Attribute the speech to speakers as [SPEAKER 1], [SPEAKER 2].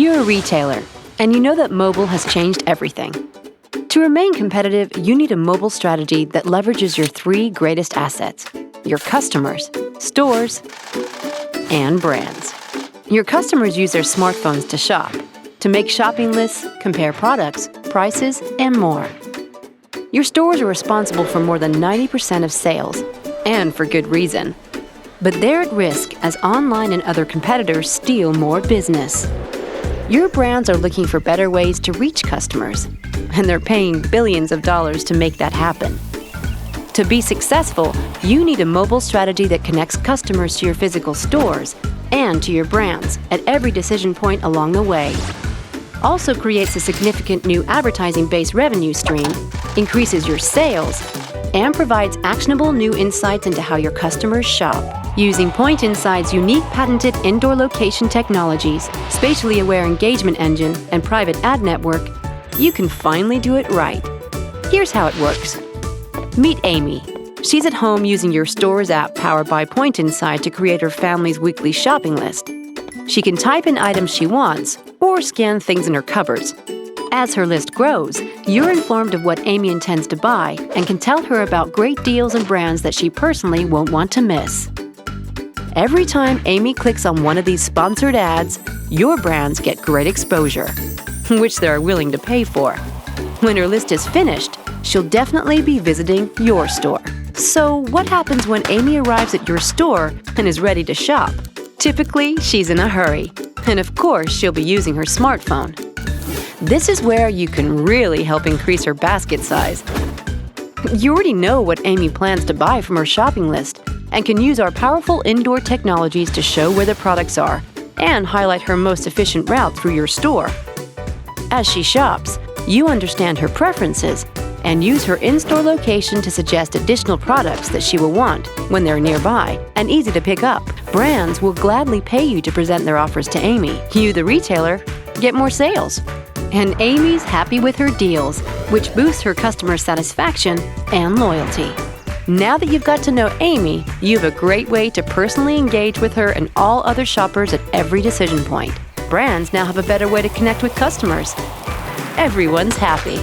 [SPEAKER 1] You're a retailer, and you know that mobile has changed everything. To remain competitive, you need a mobile strategy that leverages your three greatest assets: your customers, stores, and brands. Your customers use their smartphones to shop, to make shopping lists, compare products, prices, and more. Your stores are responsible for more than 90% of sales, and for good reason. But they're at risk as online and other competitors steal more business. Your brands are looking for better ways to reach customers, and they're paying billions of dollars to make that happen. To be successful, you need a mobile strategy that connects customers to your physical stores and to your brands at every decision point along the way. Also creates a significant new advertising-based revenue stream, increases your sales, and provides actionable new insights into how your customers shop. Using Point Insight's unique patented indoor location technologies, spatially aware engagement engine, and private ad network, you can finally do it right. Here's how it works. Meet Amy. She's at home using your store's app powered by Point Insight to create her family's weekly shopping list. She can type in items she wants or scan things in her cupboards. As her list grows, you're informed of what Amy intends to buy and can tell her about great deals and brands that she personally won't want to miss. Every time Amy clicks on one of these sponsored ads, your brands get great exposure, which they're willing to pay for. When her list is finished, she'll definitely be visiting your store. So what happens when Amy arrives at your store and is ready to shop? Typically, she's in a hurry. And of course, she'll be using her smartphone. This is where you can really help increase her basket size. You already know what Amy plans to buy from her shopping list and can use our powerful indoor technologies to show where the products are and highlight her most efficient route through your store. As she shops, you understand her preferences and use her in-store location to suggest additional products that she will want when they're nearby and easy to pick up. Brands will gladly pay you to present their offers to Amy. You, the retailer, get more sales. And Amy's happy with her deals, which boosts her customer satisfaction and loyalty. Now that you've got to know Amy, you have a great way to personally engage with her and all other shoppers at every decision point. Brands now have a better way to connect with customers. Everyone's happy.